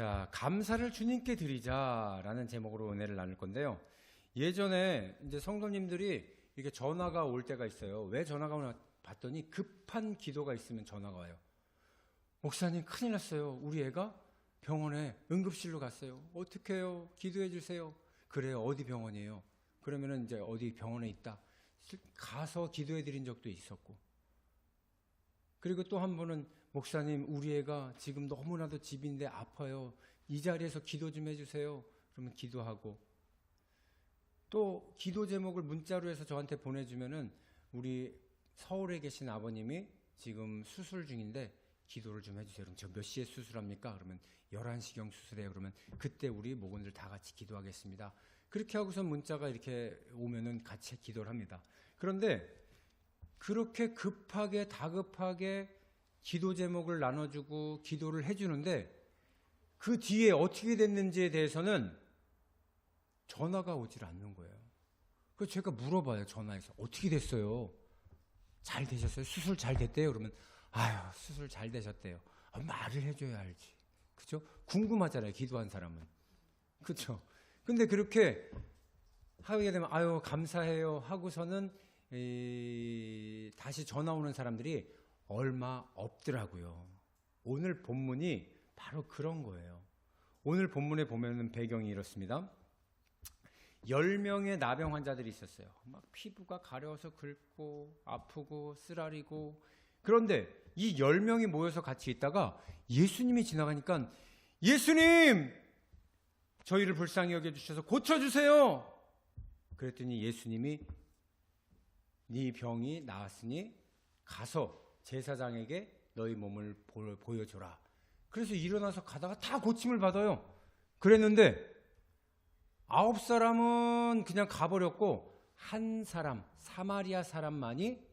자, 감사를 주님께 드리자라는 제목으로 은혜를 나눌 건데요. 예전에 이제 성도님들이 이렇게 전화가 올 때가 있어요. 왜 전화가 오나 봤더니 급한 기도가 있으면 전화가 와요. 목사님 큰일 났어요. 우리 애가 병원에 응급실로 갔어요. 어떻게 해요? 기도해 주세요. 그래요. 어디 병원이에요? 그러면은 이제 어디 병원에 있다. 가서 기도해 드린 적도 있었고. 그리고 또 한 번은 목사님 우리 애가 지금 너무나도 집인데 아파요. 이 자리에서 기도 좀 해주세요. 그러면 기도하고. 또 기도 제목을 문자로 해서 저한테 보내주면은 우리 서울에 계신 아버님이 지금 수술 중인데 기도를 좀 해주세요. 그럼 저 몇 시에 수술합니까? 그러면 11시경 수술해요. 그러면 그때 우리 목원들 다 같이 기도하겠습니다. 그렇게 하고선 문자가 이렇게 오면은 같이 기도를 합니다. 그런데 그렇게 급하게 다급하게 기도 제목을 나눠주고 기도를 해주는데 그 뒤에 어떻게 됐는지에 대해서는 전화가 오질 않는 거예요. 그래서 제가 물어봐요. 전화해서 어떻게 됐어요? 잘 되셨어요? 수술 잘 됐대요? 그러면 아유 수술 잘 되셨대요. 말을 해줘야 알지. 그죠? 궁금하잖아요. 기도한 사람은. 그죠? 근데 그렇게 하게 되면 아유 감사해요 하고서는 다시 전화 오는 사람들이 얼마 없더라고요. 오늘 본문이 바로 그런 거예요. 오늘 본문에 보면은 배경이 이렇습니다. 10명의 나병 환자들이 있었어요. 막 피부가 가려워서 긁고 아프고 쓰라리고. 그런데 이 10명이 모여서 같이 있다가 예수님이 지나가니까 예수님! 저희를 불쌍히 여겨주셔서 고쳐주세요! 그랬더니 예수님이 네 병이 나았으니 가서 제사장에게 너희 몸을 보여줘라. 그래서 일어나서 가다가 다 고침을 받아요. 그랬는데 9사람은 그냥 가버렸고 한 사람, 사마리아 사람만이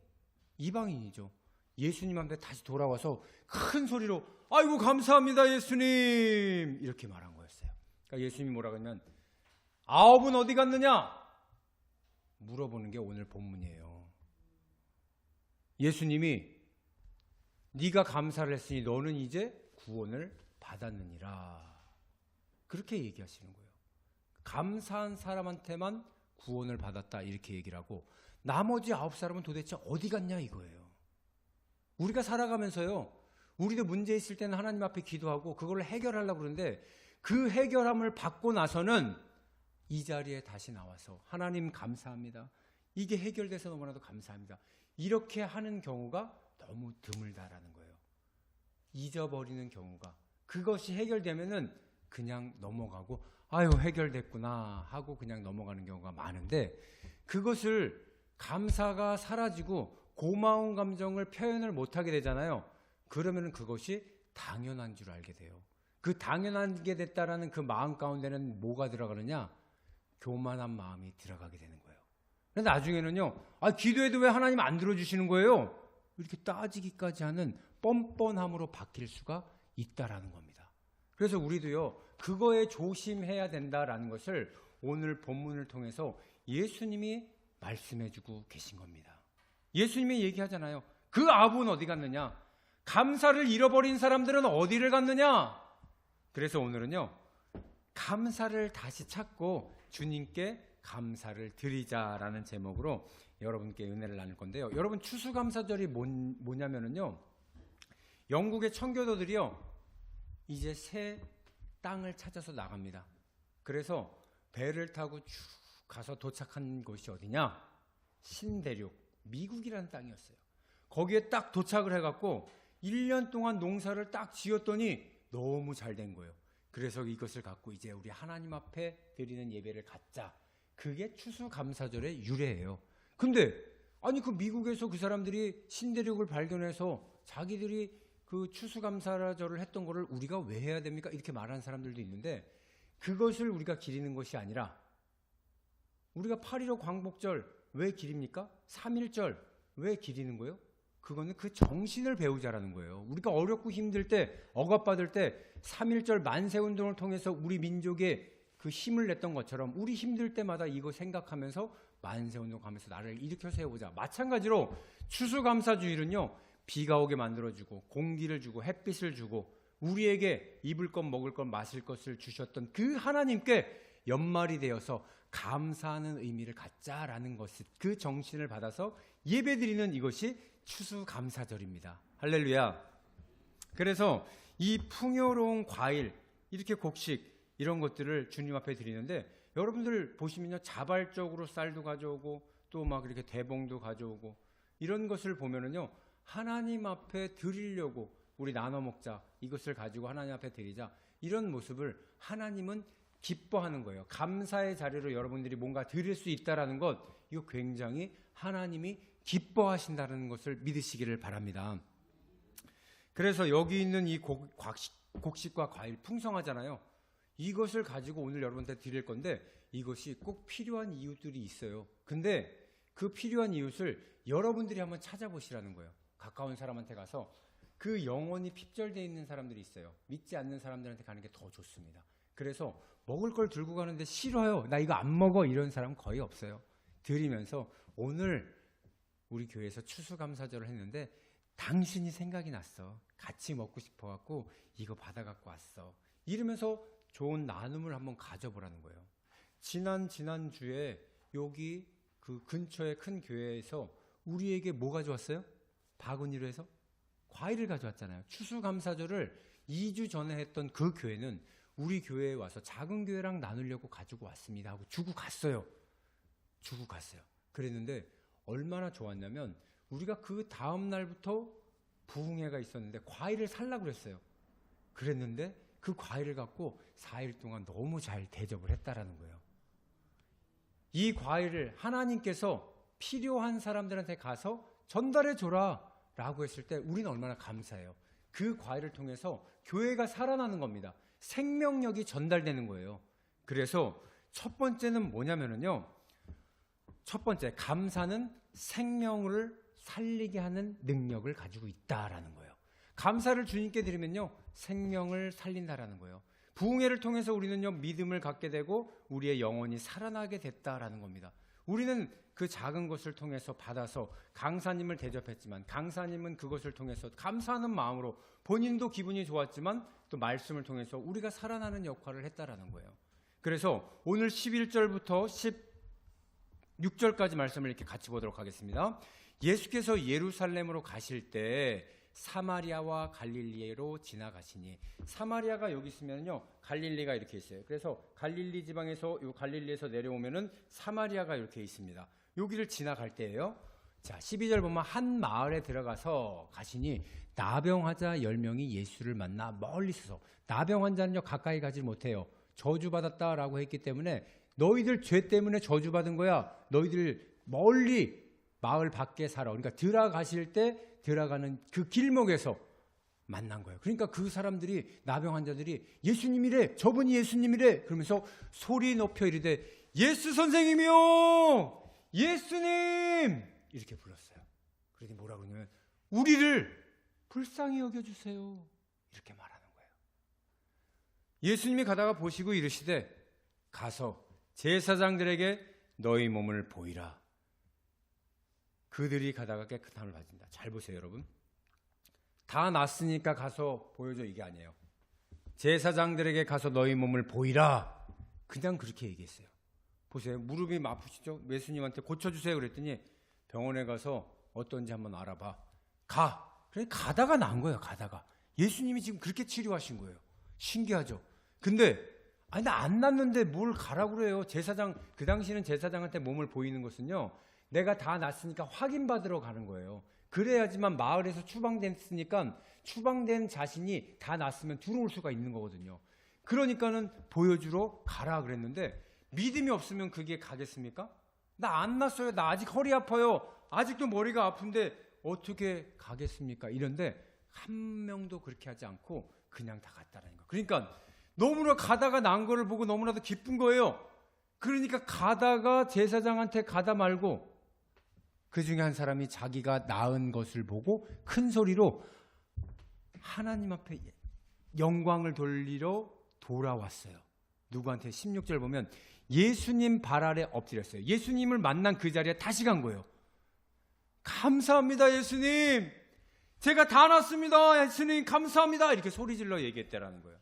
이방인이죠. 예수님한테 다시 돌아와서 큰 소리로 아이고 감사합니다 예수님 이렇게 말한 거였어요. 그러니까 예수님이 뭐라 그러면 9은 어디 갔느냐? 물어보는 게 오늘 본문이에요. 예수님이 네가 감사를 했으니 너는 이제 구원을 받았느니라. 그렇게 얘기하시는 거예요. 감사한 사람한테만 구원을 받았다 이렇게 얘기를 하고 나머지 9사람은 도대체 어디 갔냐 이거예요. 우리가 살아가면서요. 우리도 문제 있을 때는 하나님 앞에 기도하고 그걸 해결하려고 그러는데 그 해결함을 받고 나서는 이 자리에 다시 나와서 하나님 감사합니다. 이게 해결돼서 너무나도 감사합니다. 이렇게 하는 경우가 너무 드물다라는 거예요. 잊어버리는 경우가. 그것이 해결되면은 그냥 넘어가고 아유 해결됐구나 하고 그냥 넘어가는 경우가 많은데 그것을 감사가 사라지고 고마운 감정을 표현을 못하게 되잖아요. 그러면은 그것이 당연한 줄 알게 돼요. 그 당연하게 됐다라는 그 마음 가운데는 뭐가 들어가느냐? 교만한 마음이 들어가게 되는 거예요. 근데 나중에는요, 기도해도 왜 하나님 안 들어주시는 거예요? 이렇게 따지기까지 하는 뻔뻔함으로 바뀔 수가 있다라는 겁니다. 그래서 우리도요, 그거에 조심해야 된다라는 것을 오늘 본문을 통해서 예수님이 말씀해주고 계신 겁니다. 예수님이 얘기하잖아요. 그 아부는 어디 갔느냐? 감사를 잃어버린 사람들은 어디를 갔느냐? 그래서 오늘은요, 감사를 다시 찾고 주님께 감사를 드리자라는 제목으로 여러분께 은혜를 나눌 건데요. 여러분 추수감사절이 뭐냐면은요. 영국의 청교도들이요. 이제 새 땅을 찾아서 나갑니다. 그래서 배를 타고 쭉 가서 도착한 곳이 어디냐? 신대륙, 미국이라는 땅이었어요. 거기에 딱 도착을 해갖고 1년 동안 농사를 딱 지었더니 너무 잘 된 거예요. 그래서 이것을 갖고 이제 우리 하나님 앞에 드리는 예배를 갖자. 그게 추수감사절의 유래예요. 근데 그 미국에서 그 사람들이 신대륙을 발견해서 자기들이 그 추수감사절을 했던 거를 우리가 왜 해야 됩니까? 이렇게 말하는 사람들도 있는데 그것을 우리가 기리는 것이 아니라 우리가 8.15 광복절 왜 기립니까? 3.1절 왜 기리는 거예요? 그거는 그 정신을 배우자라는 거예요. 우리가 어렵고 힘들 때, 억압받을 때 3.1절 만세운동을 통해서 우리 민족의 그 힘을 냈던 것처럼 우리 힘들 때마다 이거 생각하면서 만세운동하면서 나를 일으켜 세워보자. 마찬가지로 추수감사주일은요. 비가 오게 만들어주고 공기를 주고 햇빛을 주고 우리에게 입을 것, 먹을 것, 마실 것을 주셨던 그 하나님께 연말이 되어서 감사하는 의미를 갖자라는 것이, 그 정신을 받아서 예배드리는 이것이 추수감사절입니다. 할렐루야. 그래서 이 풍요로운 과일, 이렇게 곡식 이런 것들을 주님 앞에 드리는데, 여러분들 보시면요, 자발적으로 쌀도 가져오고 또 막 이렇게 대봉도 가져오고 이런 것을 보면은요, 하나님 앞에 드리려고, 우리 나눠 먹자, 이것을 가지고 하나님 앞에 드리자, 이런 모습을 하나님은 기뻐하는 거예요. 감사의 자리로 여러분들이 뭔가 드릴 수 있다라는 것, 이거 굉장히 하나님이 기뻐하신다는 것을 믿으시기를 바랍니다. 그래서 여기 있는 이 곡식과 과일 풍성하잖아요. 이것을 가지고 오늘 여러분한테 드릴 건데, 이것이 꼭 필요한 이웃들이 있어요. 근데 그 필요한 이웃을 여러분들이 한번 찾아보시라는 거예요. 가까운 사람한테 가서, 그 영혼이 핍절되어 있는 사람들이 있어요. 믿지 않는 사람들한테 가는 게 더 좋습니다. 그래서 먹을 걸 들고 가는데 싫어요, 나 이거 안 먹어, 이런 사람 거의 없어요. 드리면서, 오늘 우리 교회에서 추수감사절을 했는데 당신이 생각이 났어, 같이 먹고 싶어갖고 이거 받아갖고 왔어, 이러면서 좋은 나눔을 한번 가져보라는 거예요. 지난주에 여기 그 근처의 큰 교회에서 우리에게 뭐 가져왔어요? 바구니로 해서 과일을 가져왔잖아요. 추수감사절을 2주 전에 했던 그 교회는 우리 교회에 와서 작은 교회랑 나누려고 가지고 왔습니다 하고 주고 갔어요. 그랬는데 얼마나 좋았냐면, 우리가 그 다음 날부터 부흥회가 있었는데 과일을 살라고 그랬어요. 그랬는데 그 과일을 갖고 4일 동안 너무 잘 대접을 했다라는 거예요. 이 과일을 하나님께서 필요한 사람들한테 가서 전달해 줘라 라고 했을 때 우리는 얼마나 감사해요. 그 과일을 통해서 교회가 살아나는 겁니다. 생명력이 전달되는 거예요. 그래서 첫 번째는 뭐냐면요, 첫 번째, 감사는 생명을 살리게 하는 능력을 가지고 있다라는 거예요. 감사를 주님께 드리면요, 생명을 살린다라는 거예요. 부흥회를 통해서 우리는요, 믿음을 갖게 되고 우리의 영혼이 살아나게 됐다라는 겁니다. 우리는 그 작은 것을 통해서 받아서 강사님을 대접했지만, 강사님은 그것을 통해서 감사하는 마음으로 본인도 기분이 좋았지만 또 말씀을 통해서 우리가 살아나는 역할을 했다라는 거예요. 그래서 오늘 11절부터 16절까지 말씀을 이렇게 같이 보도록 하겠습니다. 예수께서 예루살렘으로 가실 때 사마리아와 갈릴리로 지나가시니, 사마리아가 여기 있으면요, 갈릴리가 이렇게 있어요. 그래서 갈릴리 지방에서, 요 갈릴리에서 내려오면은 사마리아가 이렇게 있습니다. 여기를 지나갈 때예요. 자, 12절 보면, 한 마을에 들어가서 가시니 나병 환자 10명이 예수를 만나 멀리 서서, 나병 환자는요 가까이 가지 못해요. 저주받았다라고 했기 때문에, 너희들 죄 때문에 저주받은 거야, 너희들 멀리 마을 밖에 살아. 그러니까 들어가실 때 들어가는 그 길목에서 만난 거예요. 그러니까 그 사람들이, 나병 환자들이 예수님이래, 저분이 예수님이래 그러면서 소리 높여 이르되, 예수 선생님이요, 예수님, 이렇게 불렀어요. 그러더니 뭐라고 그러냐면, 우리를 불쌍히 여겨주세요, 이렇게 말하는 거예요. 예수님이 가다가 보시고 이르시되, 가서 제사장들에게 너희 몸을 보이라. 그들이 가다가 깨끗함을 받는다. 잘 보세요, 여러분. 다 났으니까 가서 보여줘, 이게 아니에요. 제사장들에게 가서 너희 몸을 보이라, 그냥 그렇게 얘기했어요. 보세요, 무릎이 아프시죠? 예수님한테 고쳐주세요 그랬더니, 병원에 가서 어떤지 한번 알아봐, 가. 그러니까 가다가 난 거예요. 가다가 예수님이 지금 그렇게 치료하신 거예요. 신기하죠? 근데 아니, 나 안 났는데 뭘 가라고 그래요. 제사장, 그 당시는 제사장한테 몸을 보이는 것은요, 내가 다 났으니까 확인받으러 가는 거예요. 그래야지만 마을에서 추방됐으니까 추방된 자신이 다 났으면 들어올 수가 있는 거거든요. 그러니까는 보여주러 가라 그랬는데, 믿음이 없으면 그게 가겠습니까? 나 안 났어요, 나 아직 허리 아파요, 아직도 머리가 아픈데 어떻게 가겠습니까? 이런데 한 명도 그렇게 하지 않고 그냥 다 갔다라는 거. 그러니까 너무나 가다가 난 거를 보고 너무나도 기쁜 거예요. 그러니까 가다가 제사장한테 가다 말고, 그 중에 한 사람이 자기가 나은 것을 보고 큰 소리로 하나님 앞에 영광을 돌리러 돌아왔어요. 누구한테? 16절 보면 예수님 발 아래 엎드렸어요. 예수님을 만난 그 자리에 다시 간 거예요. 감사합니다, 예수님. 제가 다 났습니다. 예수님 감사합니다. 이렇게 소리질러 얘기했다라는 거예요.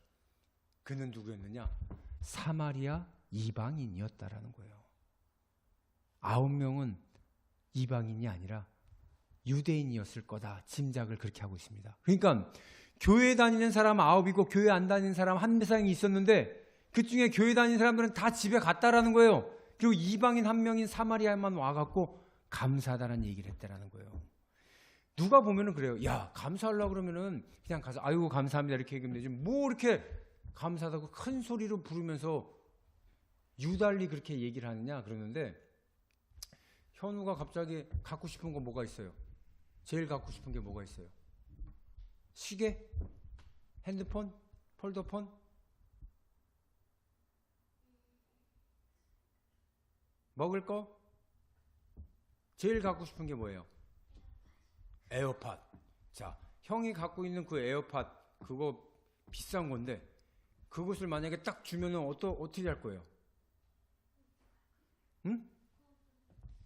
그는 누구였느냐? 사마리아 이방인이었다라는 거예요. 9명은 이방인이 아니라 유대인이었을 거다. 짐작을 그렇게 하고 있습니다. 그러니까 교회 다니는 사람 9이고 교회 안 다니는 사람 1명이 있었는데 그 중에 교회 다니는 사람들은 다 집에 갔다라는 거예요. 그리고 이방인 1명인 사마리아만 와갖고 감사하다는 얘기를 했다라는 거예요. 누가 보면은 그래요. 야, 감사하려고 그러면은 그냥 가서 아이고 감사합니다 이렇게 얘기하면 되지. 뭐 이렇게 감사하다고 큰 소리로 부르면서 유달리 그렇게 얘기를 하느냐 그러는데, 현우가 갑자기 갖고 싶은 거 뭐가 있어요? 제일 갖고 싶은 게 뭐가 있어요? 시계? 핸드폰? 폴더폰? 먹을 거? 제일 갖고 싶은 게 뭐예요? 에어팟. 자, 형이 갖고 있는 그 에어팟 그거 비싼 건데 그것을 만약에 딱 주면은 어떻게 할 거예요? 응?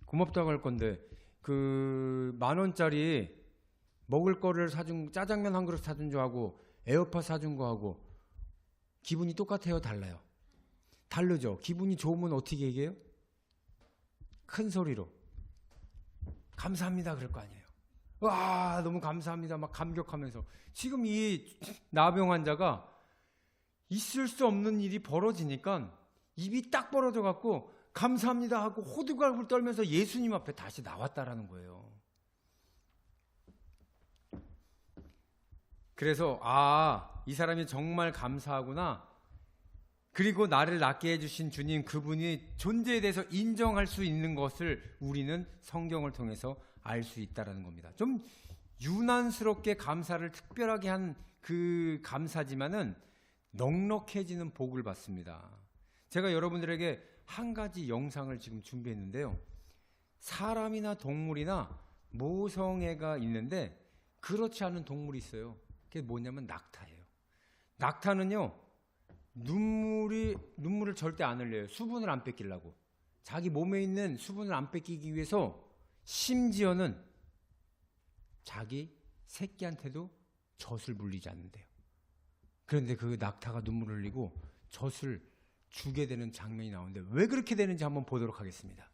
고맙다고 할 건데 그 10,000원짜리 먹을 거를 사준, 짜장면 한 그릇 사준 거하고 에어팟 사준 거하고 기분이 똑같아요? 달라요? 다르죠. 기분이 좋으면 어떻게 얘기해요? 큰 소리로 감사합니다 그럴 거 아니에요. 와, 너무 감사합니다 막 감격하면서. 지금 이 나병 환자가 있을 수 없는 일이 벌어지니까 입이 딱 벌어져 갖고 감사합니다 하고 호들갑을 떨면서 예수님 앞에 다시 나왔다라는 거예요. 그래서 이 사람이 정말 감사하구나. 그리고 나를 낫게 해주신 주님, 그분이 존재에 대해서 인정할 수 있는 것을 우리는 성경을 통해서 알 수 있다는 겁니다. 좀 유난스럽게 감사를 특별하게 한 그 감사지만은 넉넉해지는 복을 받습니다. 제가 여러분들에게 한 가지 영상을 지금 준비했는데요. 사람이나 동물이나 모성애가 있는데 그렇지 않은 동물이 있어요. 그게 뭐냐면 낙타예요. 낙타는요, 눈물을 절대 안 흘려요. 수분을 안 뺏기려고. 자기 몸에 있는 수분을 안 뺏기기 위해서 심지어는 자기 새끼한테도 젖을 물리지 않는데요. 그런데 그 낙타가 눈물을 흘리고 젖을 주게 되는 장면이 나오는데 왜 그렇게 되는지 한번 보도록 하겠습니다.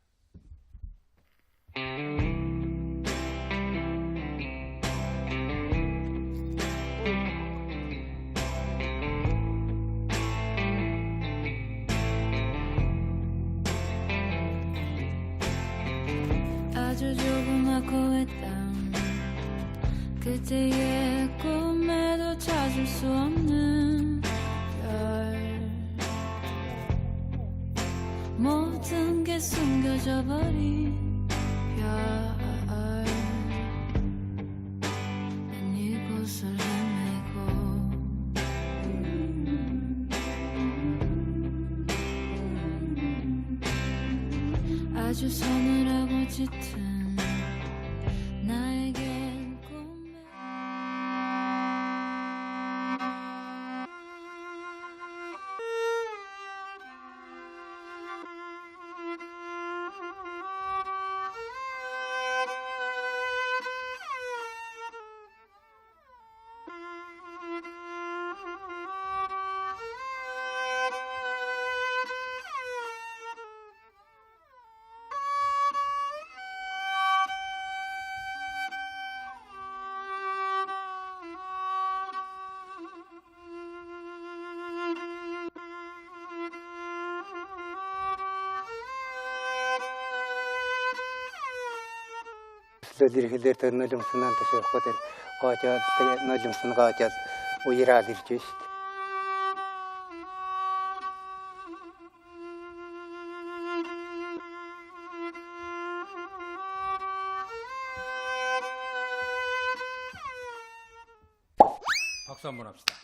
아주 조그맣고 했던 그때의 꿈에도 찾을 수 없는 별, 모든 게 숨겨져 버린 별, 난 이곳을 헤매고 아주 서늘하고 짙은 나에겐 꿈에 Дэрхэлэр нулимсан ташихгүй гоожоод тэгээ нулимсан гоожоод уяраад ирж байна шүү дээ. 박수 한번 합시다.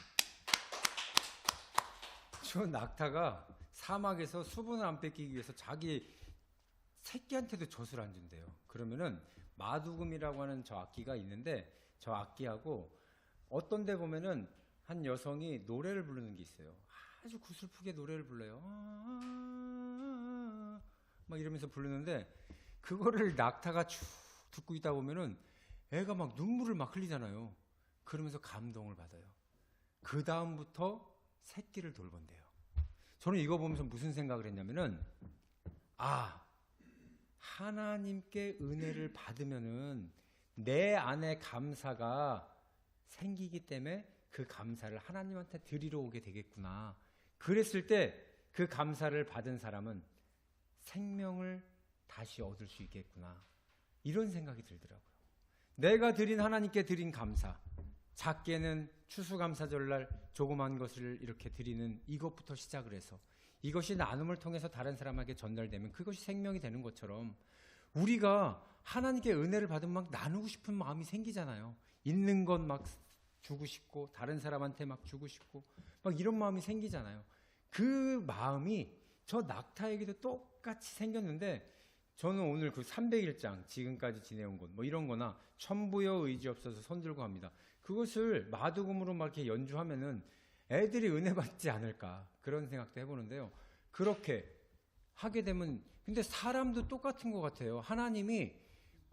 저 낙타가 사막에서 수분을 안 뺏기기 위해서 자기 새끼한테도 젖을 안 준대요. 그러면은 마두금이라고 하는 저 악기가 있는데 저 악기하고 어떤 데 보면은 한 여성이 노래를 부르는 게 있어요. 아주 구슬프게 노래를 불러요. 막 이러면서 부르는데 그거를 낙타가 쭉 듣고 있다 보면은 애가 막 눈물을 막 흘리잖아요. 그러면서 감동을 받아요. 그 다음부터 새끼를 돌본대요. 저는 이거 보면서 무슨 생각을 했냐면은, 하나님께 은혜를 받으면은 내 안에 감사가 생기기 때문에 그 감사를 하나님한테 드리러 오게 되겠구나. 그랬을 때 그 감사를 받은 사람은 생명을 다시 얻을 수 있겠구나. 이런 생각이 들더라고요. 내가 드린 하나님께 드린 감사, 작게는 추수감사절날 조그만 것을 이렇게 드리는 이것부터 시작을 해서 이것이 나눔을 통해서 다른 사람에게 전달되면 그것이 생명이 되는 것처럼 우리가 하나님께 은혜를 받으면 막 나누고 싶은 마음이 생기잖아요. 있는 것 막 주고 싶고 다른 사람한테 막 주고 싶고 막 이런 마음이 생기잖아요. 그 마음이 저 낙타에게도 똑같이 생겼는데, 저는 오늘 그 301장 지금까지 지내온 것 뭐 이런 거나 천부여 의지 없어서 손들고 합니다. 그것을 마두금으로 막 이렇게 연주하면은 애들이 은혜 받지 않을까 그런 생각도 해보는데요. 그렇게 하게 되면, 근데 사람도 똑같은 것 같아요. 하나님이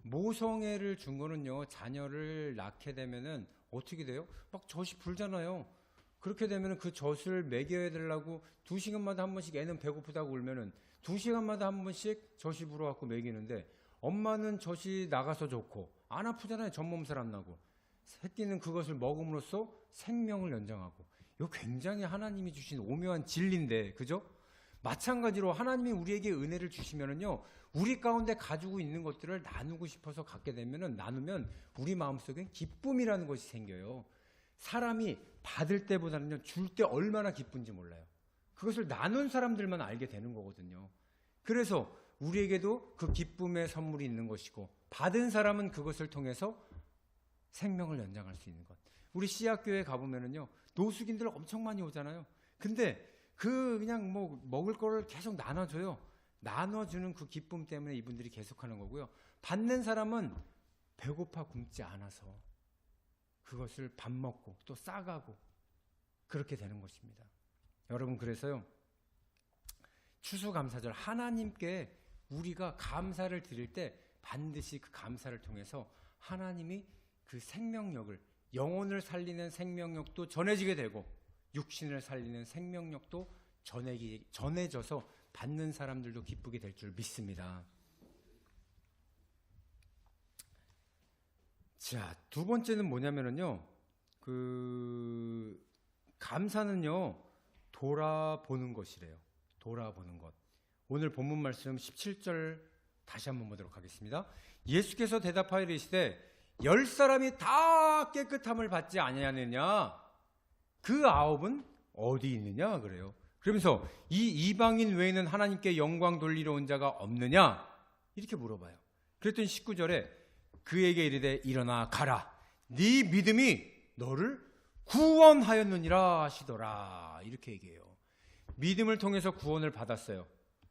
모성애를 준 거는요, 자녀를 낳게 되면은 어떻게 돼요? 막 젖이 불잖아요. 그렇게 되면은 그 젖을 먹여야 되려고 2시간마다 한 번씩 애는 배고프다고 울면은 2시간마다 한 번씩 젖이 불어갖고 먹이는데, 엄마는 젖이 나가서 좋고 안 아프잖아요. 전몸살 안 나고. 새끼는 그것을 먹음으로써 생명을 연장하고. 이거 굉장히 하나님이 주신 오묘한 진리인데, 그죠? 마찬가지로 하나님이 우리에게 은혜를 주시면은요, 우리 가운데 가지고 있는 것들을 나누고 싶어서 갖게 되면은, 나누면 우리 마음속엔 기쁨이라는 것이 생겨요. 사람이 받을 때보다는요, 줄 때 얼마나 기쁜지 몰라요. 그것을 나눈 사람들만 알게 되는 거거든요. 그래서 우리에게도 그 기쁨의 선물이 있는 것이고, 받은 사람은 그것을 통해서 생명을 연장할 수 있는 것. 우리 씨앗교회 가보면은요, 노숙인들 엄청 많이 오잖아요. 근데 그냥 뭐 먹을 거를 계속 나눠줘요. 나눠주는 그 기쁨 때문에 이분들이 계속하는 거고요. 받는 사람은 배고파 굶지 않아서 그것을 밥 먹고 또 싸가고 그렇게 되는 것입니다. 여러분, 그래서요, 추수감사절 하나님께 우리가 감사를 드릴 때 반드시 그 감사를 통해서 하나님이 그 생명력을, 영혼을 살리는 생명력도 전해지게 되고 육신을 살리는 생명력도 전해져서 받는 사람들도 기쁘게 될 줄 믿습니다. 자, 두 번째는 뭐냐면은요, 감사는요, 돌아보는 것이래요. 돌아보는 것. 오늘 본문 말씀 17절 다시 한번 보도록 하겠습니다. 예수께서 대답하여 이르시되 10사람이 다 깨끗함을 받지 아니하느냐? 그 9은 어디 있느냐? 그래요. 그러면서 이 이방인 외에는 하나님께 영광 돌리러 온 자가 없느냐? 이렇게 물어봐요. 그랬더니 19절에 그에게 이르되 일어나 가라. 네 믿음이 너를 구원하였느니라 하시더라. 이렇게 얘기해요. 믿음을 통해서 구원을 받았어요.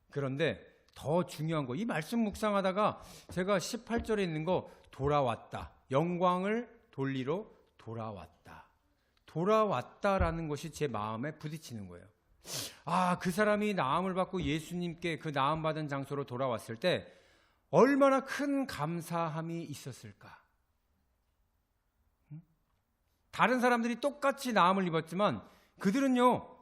그런데 더 중요한 거, 이 말씀 묵상하다가 제가 18절에 있는 거, 돌아왔다. 영광을 돌리러 돌아왔다. 돌아왔다라는 것이 제 마음에 부딪히는 거예요. 그 사람이 나음을 받고 예수님께 그 나음 받은 장소로 돌아왔을 때 얼마나 큰 감사함이 있었을까? 다른 사람들이 똑같이 나음을 입었지만 그들은요,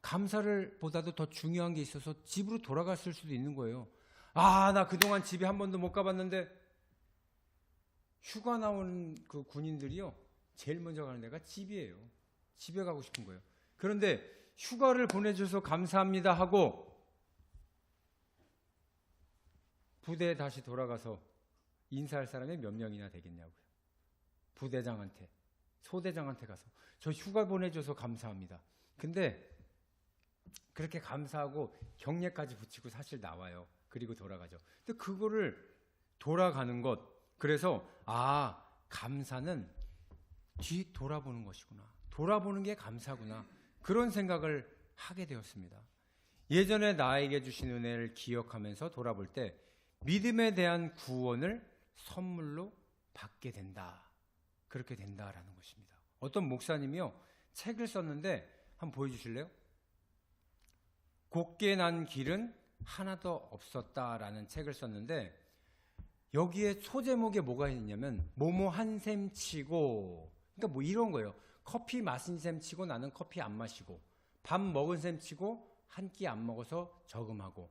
감사를 보다도 더 중요한 게 있어서 집으로 돌아갔을 수도 있는 거예요. 나 그동안 집에 한 번도 못 가봤는데, 휴가 나온 그 군인들이요, 제일 먼저 가는 데가 집이에요. 집에 가고 싶은 거예요. 그런데 휴가를 보내줘서 감사합니다 하고 부대에 다시 돌아가서 인사할 사람이 몇 명이나 되겠냐고요. 부대장한테, 소대장한테 가서 저 휴가 보내줘서 감사합니다. 근데 그렇게 감사하고 경례까지 붙이고 사실 나와요. 그리고 돌아가죠. 근데 그거를 돌아가는 것, 그래서 감사는 뒤 돌아보는 것이구나. 돌아보는 게 감사구나. 그런 생각을 하게 되었습니다. 예전에 나에게 주신 은혜를 기억하면서 돌아볼 때 믿음에 대한 구원을 선물로 받게 된다. 그렇게 된다라는 것입니다. 어떤 목사님이요, 책을 썼는데 한번 보여주실래요? 곱게 난 길은 하나도 없었다라는 책을 썼는데, 여기에 소제목에 뭐가 있냐면 뭐뭐 한 셈 치고, 그러니까 뭐 이런 거예요. 커피 마신 셈 치고 나는 커피 안 마시고, 밥 먹은 셈 치고 한 끼 안 먹어서 저금하고,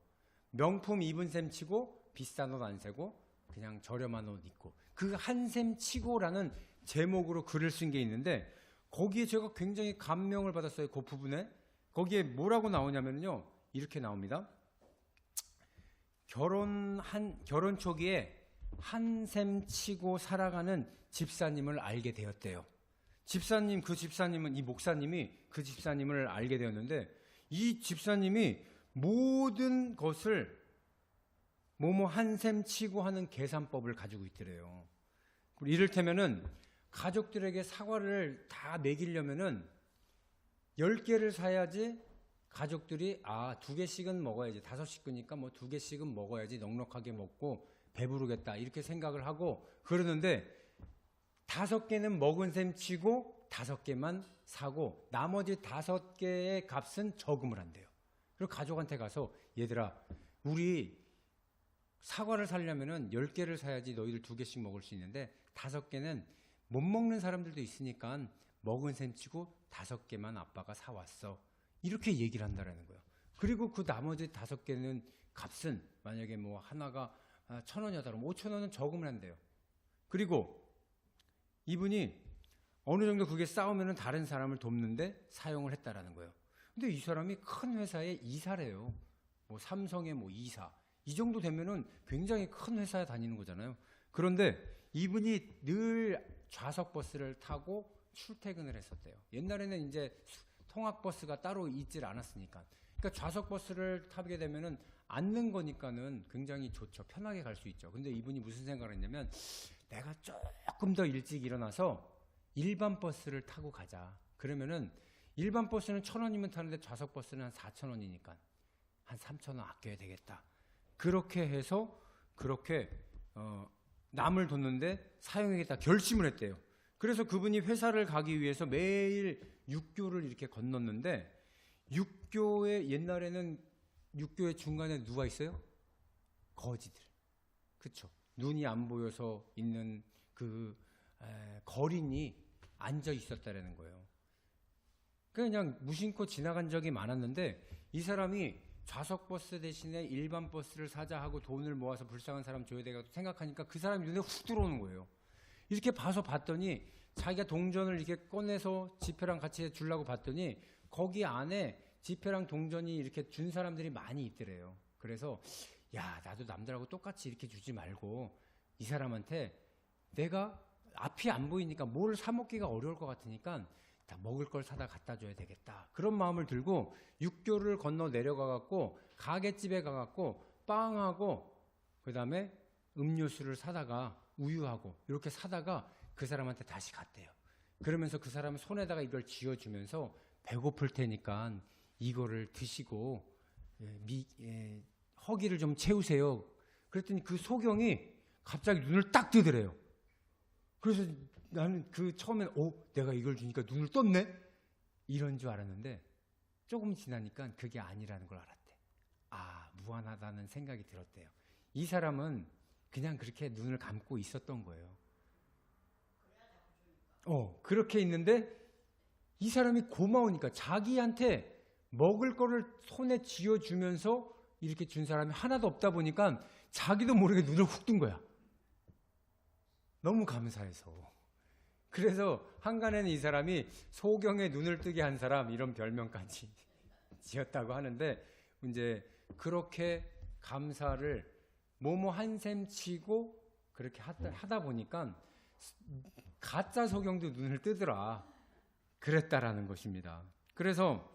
명품 입은 셈 치고 비싼 옷 안 사고 그냥 저렴한 옷 입고, 그 한 셈 치고라는 제목으로 글을 쓴 게 있는데, 거기에 제가 굉장히 감명을 받았어요. 그 부분에. 거기에 뭐라고 나오냐면요, 이렇게 나옵니다. 결혼 초기에 한 셈 치고 살아가는 집사님을 알게 되었대요. 그 집사님은, 이 목사님이 그 집사님을 알게 되었는데, 이 집사님이 모든 것을 뭐뭐 한 셈 치고 하는 계산법을 가지고 있더래요. 이를테면은 가족들에게 사과를 다 먹이려면은 10개를 사야지 가족들이 2개씩은 먹어야지, 5식구니까 뭐 2개씩은 먹어야지 넉넉하게 먹고 배부르겠다 이렇게 생각을 하고 그러는데, 5개는 먹은 셈 치고 5개만 사고 나머지 5개의 값은 저금을 한대요. 그리고 가족한테 가서 얘들아, 우리 사과를 사려면은 10개를 사야지 너희들 2개씩 먹을 수 있는데 5개는 못 먹는 사람들도 있으니까 먹은 셈 치고 5개만 아빠가 사왔어. 이렇게 얘기를 한다라는 거예요. 그리고 그 나머지 5개는 값은 만약에 뭐 하나가 1,000원이었다 그러면 5,000원은 저금을 한대요. 그리고 이분이 어느 정도 그게 싸우면은 다른 사람을 돕는데 사용을 했다라는 거예요. 근데 이 사람이 큰 회사의 이사래요. 뭐 삼성의 뭐 이사. 이 정도 되면은 굉장히 큰 회사에 다니는 거잖아요. 그런데 이분이 늘 좌석 버스를 타고 출퇴근을 했었대요. 옛날에는 이제 통학버스가 따로 있질 않았으니까. 그러니까 좌석 버스를 타게 되면은 앉는 거니까는 굉장히 좋죠. 편하게 갈 수 있죠. 근데 이분이 무슨 생각을 했냐면, 내가 조금 더 일찍 일어나서 일반 버스를 타고 가자. 그러면은 일반 버스는 1,000원이면 타는데 좌석 버스는 한 4,000원이니까 한 3,000원 아껴야 되겠다. 그렇게 해서 그렇게 남을 뒀는데 사용하겠다 결심을 했대요. 그래서 그분이 회사를 가기 위해서 매일 육교를 이렇게 건넜는데, 육교에 옛날에는 육교의 중간에 누가 있어요? 거지들. 그쵸? 눈이 안 보여서 있는 그 거린이 앉아 있었다라는 거예요. 그냥 무심코 지나간 적이 많았는데, 이 사람이 좌석 버스 대신에 일반 버스를 사자 하고 돈을 모아서 불쌍한 사람 줘야 되겠다 생각하니까 그 사람이 눈에 훅 들어오는 거예요. 이렇게 봤더니 자기가 동전을 이렇게 꺼내서 지폐랑 같이 주려고 봤더니 거기 안에 지폐랑 동전이 이렇게 준 사람들이 많이 있더래요. 그래서 야, 나도 남들하고 똑같이 이렇게 주지 말고 이 사람한테 내가 앞이 안 보이니까 뭘 사 먹기가 어려울 것 같으니까 다 먹을 걸 사다 갖다 줘야 되겠다. 그런 마음을 들고 육교를 건너 내려가 갖고 가게집에 가 갖고 빵하고 그다음에 음료수를 사다가 우유하고 이렇게 사다가 그 사람한테 다시 갔대요. 그러면서 그 사람 손에다가 이걸 쥐어주면서 배고플 테니까 이거를 드시고 허기를 좀 채우세요. 그랬더니 그 소경이 갑자기 눈을 딱 뜨더래요. 그래서 나는 처음엔 내가 이걸 주니까 눈을 떴네? 이런 줄 알았는데 조금 지나니까 그게 아니라는 걸 알았대. 무한하다는 생각이 들었대요. 이 사람은 그냥 그렇게 눈을 감고 있었던 거예요. 그렇게 있는데 이 사람이 고마우니까 자기한테 먹을 거를 손에 쥐어주면서 이렇게 준 사람이 하나도 없다 보니까 자기도 모르게 눈을 훅 뜬 거야. 너무 감사해서. 그래서 한간에는 이 사람이 소경의 눈을 뜨게 한 사람 이런 별명까지 지었다고 하는데, 이제 그렇게 감사를 뭐뭐 한 셈 치고 그렇게 하다 보니까 가짜 소경도 눈을 뜨더라. 그랬다라는 것입니다. 그래서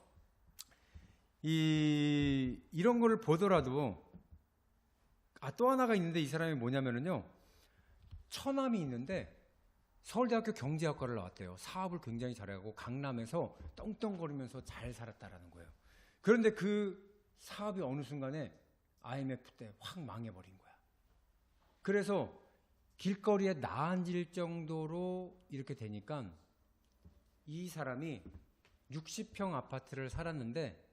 이런 거를 보더라도 또 하나가 있는데, 이 사람이 뭐냐면요, 처남이 있는데 서울대학교 경제학과를 나왔대요. 사업을 굉장히 잘하고 강남에서 떵떵거리면서 잘 살았다라는 거예요. 그런데 그 사업이 어느 순간에 IMF 때 확 망해버린 거야. 그래서 길거리에 나앉을 정도로 이렇게 되니까 이 사람이 60평 아파트를 살았는데,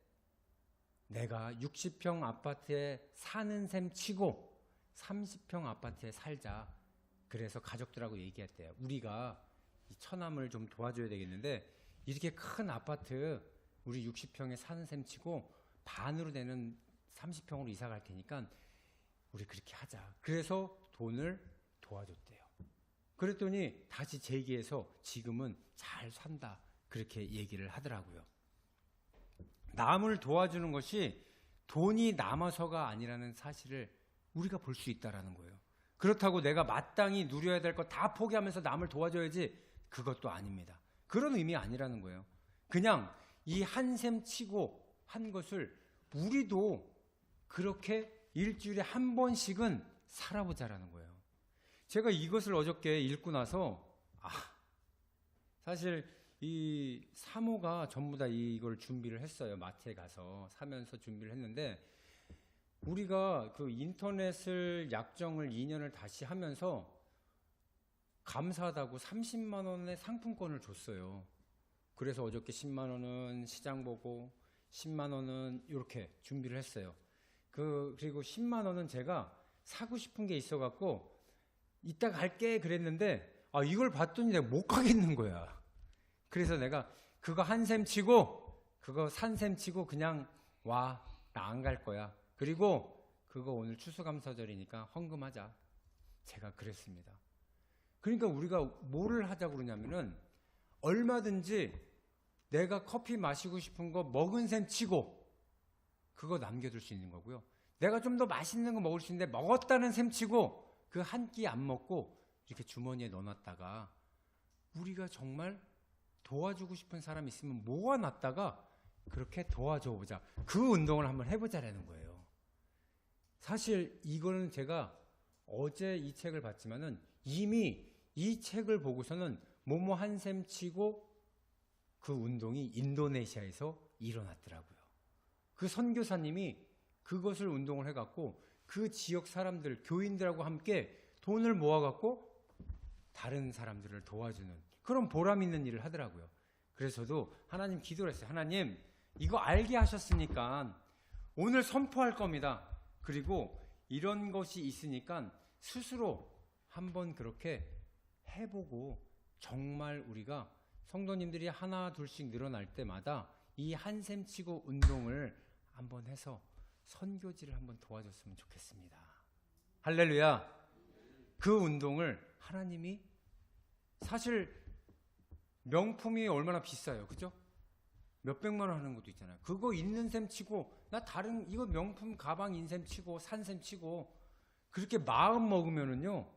내가 60평 아파트에 사는 셈 치고 30평 아파트에 살자. 그래서 가족들하고 얘기했대요. 우리가 이 처남을 좀 도와줘야 되겠는데 이렇게 큰 아파트 우리 60평에 사는 셈 치고 반으로 되는 30평으로 이사 갈 테니까 우리 그렇게 하자. 그래서 돈을 도와줬대요. 그랬더니 다시 재기해서 지금은 잘 산다. 그렇게 얘기를 하더라고요. 남을 도와주는 것이 돈이 남아서가 아니라는 사실을 우리가 볼 수 있다라는 거예요. 그렇다고 내가 마땅히 누려야 될 거 다 포기하면서 남을 도와줘야지, 그것도 아닙니다. 그런 의미 아니라는 거예요. 그냥 이 한 셈 치고 한 것을 우리도 그렇게 일주일에 한 번씩은 살아보자라는 거예요. 제가 이것을 어저께 읽고 나서 사실 이 사모가 전부 다 이걸 준비를 했어요. 마트에 가서 사면서 준비를 했는데, 우리가 그 인터넷을 약정을 2년을 다시 하면서 감사하다고 30만 원의 상품권을 줬어요. 그래서 어저께 10만 원은 시장 보고 10만 원은 이렇게 준비를 했어요. 그리고 10만 원은 제가 사고 싶은 게 있어갖고 이따 갈게 그랬는데 이걸 봤더니 내가 못 가겠는 거야. 그래서 내가 그거 한 셈 치고 그거 산 셈 치고 그냥 와, 나 안 갈 거야. 그리고 그거 오늘 추수감사절이니까 헌금하자. 제가 그랬습니다. 그러니까 우리가 뭐를 하자고 그러냐면은 얼마든지 내가 커피 마시고 싶은 거 먹은 셈 치고 그거 남겨둘 수 있는 거고요. 내가 좀 더 맛있는 거 먹을 수 있는데 먹었다는 셈 치고 그 한 끼 안 먹고 이렇게 주머니에 넣어놨다가 우리가 정말 도와주고 싶은 사람이 있으면 모아놨다가 그렇게 도와줘 보자. 그 운동을 한번 해보자라는 거예요. 사실 이거는 제가 어제 이 책을 봤지만은 이미 이 책을 보고서는 뭐뭐 한 셈 치고 그 운동이 인도네시아에서 일어났더라고요. 그 선교사님이 그것을 운동을 해갖고 그 지역 사람들, 교인들하고 함께 돈을 모아갖고 다른 사람들을 도와주는 그런 보람 있는 일을 하더라고요. 그래서 저도 하나님 기도를 했어요. 하나님, 이거 알게 하셨으니까 오늘 선포할 겁니다. 그리고 이런 것이 있으니까 스스로 한번 그렇게 해보고 정말 우리가 성도님들이 하나 둘씩 늘어날 때마다 이 한 셈 치고 운동을 한번 해서 선교지를 한번 도와줬으면 좋겠습니다. 할렐루야. 그 운동을 하나님이, 사실 명품이 얼마나 비싸요, 그죠? 몇백만 원 하는 것도 있잖아요. 그거 있는 셈 치고 나 다른 이거 명품 가방 인셈 치고 산 셈 치고 그렇게 마음 먹으면은요,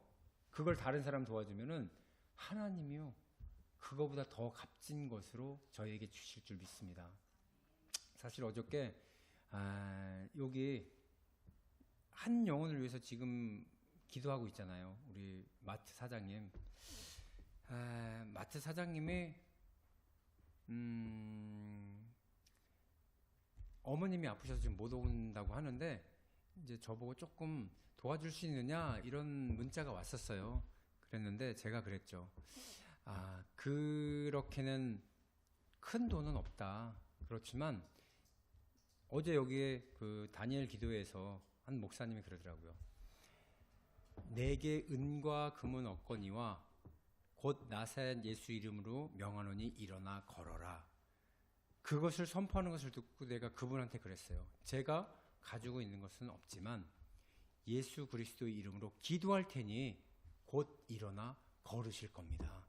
그걸 다른 사람 도와주면은 하나님이요 그거보다 더 값진 것으로 저에게 주실 줄 믿습니다. 사실 어저께 여기 한 영혼을 위해서 지금 기도하고 있잖아요. 우리 마트 사장님. 마트 사장님이 어머님이 아프셔서 지금 못 온다고 하는데 이제 저보고 조금 도와줄 수 있느냐 이런 문자가 왔었어요. 그랬는데 제가 그랬죠. 그렇게는 큰 돈은 없다. 그렇지만 어제 여기에 그 다니엘 기도회에서 한 목사님이 그러더라고요. 내게 은과 금은 없거니와 곧 나사렛 예수 이름으로 명하노니 일어나 걸어라. 그것을 선포하는 것을 듣고 내가 그분한테 그랬어요. 제가 가지고 있는 것은 없지만 예수 그리스도의 이름으로 기도할 테니 곧 일어나 걸으실 겁니다.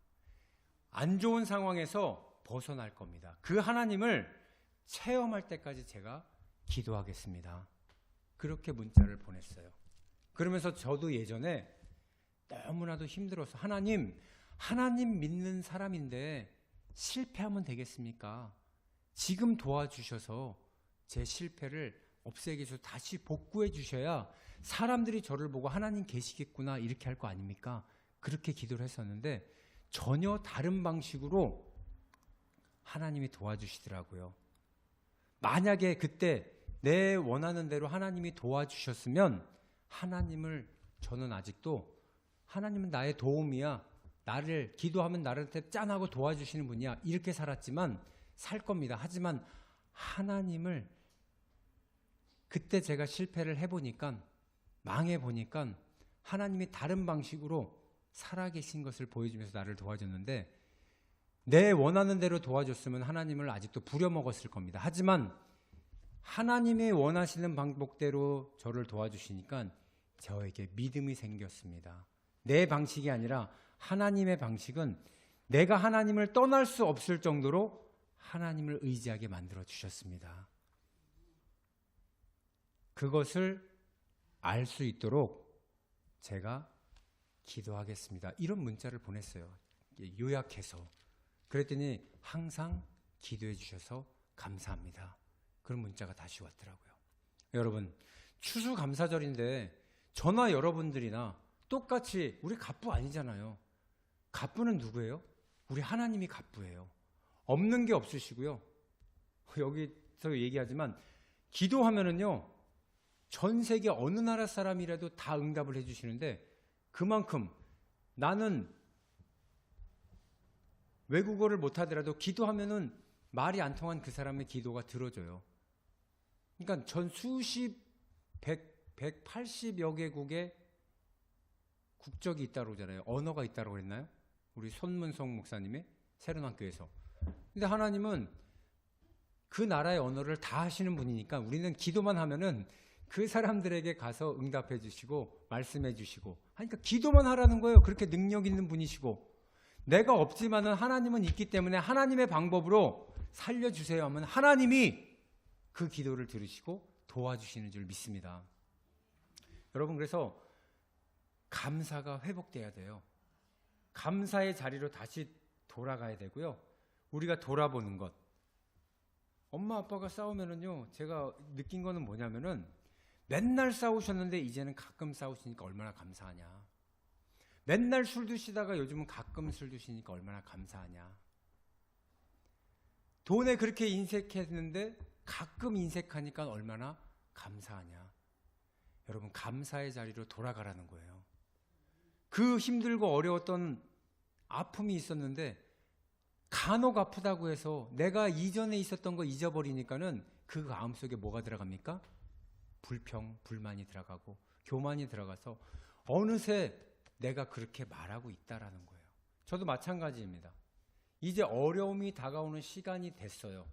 안 좋은 상황에서 벗어날 겁니다. 그 하나님을 체험할 때까지 제가 기도하겠습니다. 그렇게 문자를 보냈어요. 그러면서 저도 예전에 너무나도 힘들어서 하나님 믿는 사람인데 실패하면 되겠습니까? 지금 도와주셔서 제 실패를 없애게 해서 다시 복구해 주셔야 사람들이 저를 보고 하나님 계시겠구나 이렇게 할 거 아닙니까? 그렇게 기도를 했었는데 전혀 다른 방식으로 하나님이 도와주시더라고요. 만약에 그때 내 원하는 대로 하나님이 도와주셨으면 하나님을 저는 아직도 하나님은 나의 도움이야. 나를 기도하면 나한테 짠하고 도와주시는 분이야. 이렇게 살았지만 살 겁니다. 하지만 하나님을 그때 제가 실패를 해보니까 망해 보니까 하나님이 다른 방식으로 살아계신 것을 보여주면서 나를 도와줬는데, 내 원하는 대로 도와줬으면 하나님을 아직도 부려먹었을 겁니다. 하지만 하나님의 원하시는 방법대로 저를 도와주시니까 저에게 믿음이 생겼습니다. 내 방식이 아니라 하나님의 방식은 내가 하나님을 떠날 수 없을 정도로 하나님을 의지하게 만들어 주셨습니다. 그것을 알 수 있도록 제가 기도하겠습니다. 이런 문자를 보냈어요. 요약해서. 그랬더니 항상 기도해 주셔서 감사합니다. 그런 문자가 다시 왔더라고요. 여러분, 추수감사절인데 저나 여러분들이나 똑같이 우리 갑부 아니잖아요. 갑부는 누구예요? 우리 하나님이 갑부예요. 없는 게 없으시고요. 여기서 얘기하지만 기도하면은요, 전 세계 어느 나라 사람이라도 다 응답을 해주시는데, 그만큼 나는 외국어를 못하더라도 기도하면은 말이 안 통한 그 사람의 기도가 들어져요. 그러니까 전 수십, 180여 개국의 국적이 있다고 그러잖아요. 언어가 있다고 그랬나요? 우리 손문성 목사님의 새로남교에서. 근데 하나님은 그 나라의 언어를 다 하시는 분이니까 우리는 기도만 하면은 그 사람들에게 가서 응답해 주시고 말씀해 주시고 하니까 기도만 하라는 거예요. 그렇게 능력 있는 분이시고, 내가 없지만은 하나님은 있기 때문에 하나님의 방법으로 살려주세요 하면 하나님이 그 기도를 들으시고 도와주시는 줄 믿습니다. 여러분, 그래서 감사가 회복돼야 돼요. 감사의 자리로 다시 돌아가야 되고요. 우리가 돌아보는 것. 엄마 아빠가 싸우면은요, 제가 느낀 거는 뭐냐면은 맨날 싸우셨는데 이제는 가끔 싸우시니까 얼마나 감사하냐. 맨날 술 드시다가 요즘은 가끔 술 드시니까 얼마나 감사하냐. 돈에 그렇게 인색했는데 가끔 인색하니까 얼마나 감사하냐. 여러분, 감사의 자리로 돌아가라는 거예요. 그 힘들고 어려웠던 아픔이 있었는데 간혹 아프다고 해서 내가 이전에 있었던 거 잊어버리니까는 그 마음속에 뭐가 들어갑니까? 불평, 불만이 들어가고 교만이 들어가서 어느새 내가 그렇게 말하고 있다라는 거예요. 저도 마찬가지입니다. 이제 어려움이 다가오는 시간이 됐어요.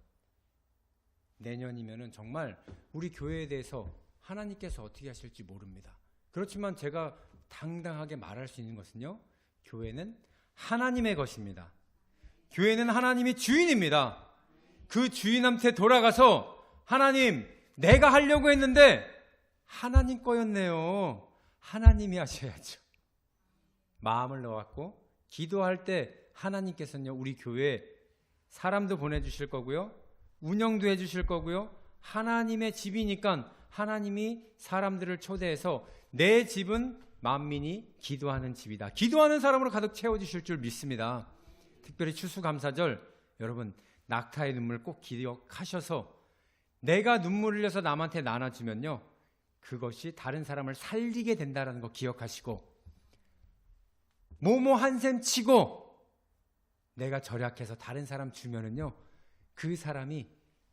내년이면은 정말 우리 교회에 대해서 하나님께서 어떻게 하실지 모릅니다. 그렇지만 제가 당당하게 말할 수 있는 것은요, 교회는 하나님의 것입니다. 교회는 하나님이 주인입니다. 그 주인한테 돌아가서 하나님, 내가 하려고 했는데 하나님 거였네요. 하나님이 하셔야죠. 마음을 넣어갖고 기도할 때 하나님께서는요, 우리 교회에 사람도 보내주실 거고요, 운영도 해주실 거고요, 하나님의 집이니까 하나님이 사람들을 초대해서 내 집은 만민이 기도하는 집이다. 기도하는 사람으로 가득 채워주실 줄 믿습니다. 특별히 추수감사절, 여러분 낙타의 눈물 꼭 기억하셔서 내가 눈물 흘려서 남한테 나눠주면요, 그것이 다른 사람을 살리게 된다는 거 기억하시고, 모모 한 셈 치고 내가 절약해서 다른 사람 주면은요, 그 사람이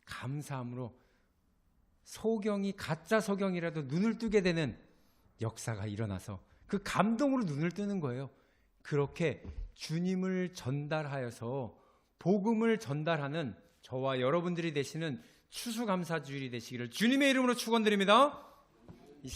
감사함으로 소경이 가짜 소경이라도 눈을 뜨게 되는 역사가 일어나서 그 감동으로 눈을 뜨는 거예요. 그렇게 주님을 전달하여서 복음을 전달하는 저와 여러분들이 되시는 추수감사주일이 되시기를 주님의 이름으로 축원드립니다.